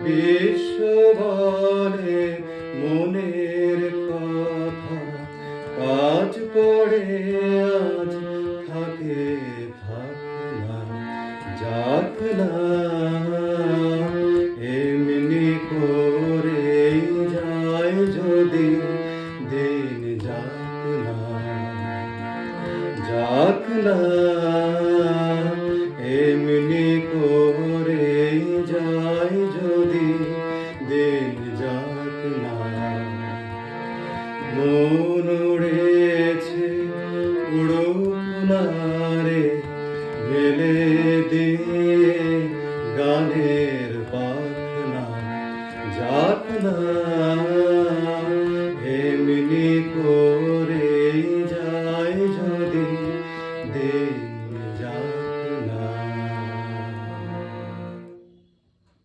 বিশ্ব বলে মনের কথা, কাজ পড়ে আজ থাকে থাক না, যাক না, এমনি করেই যায় যদি দিন, যাক না, যাক না, এমনি করেই যায় যদি দিন, যাক না। মন উড়েছে উড়োনারে মেলে দিয়ে গানের পাখনা, যাক না।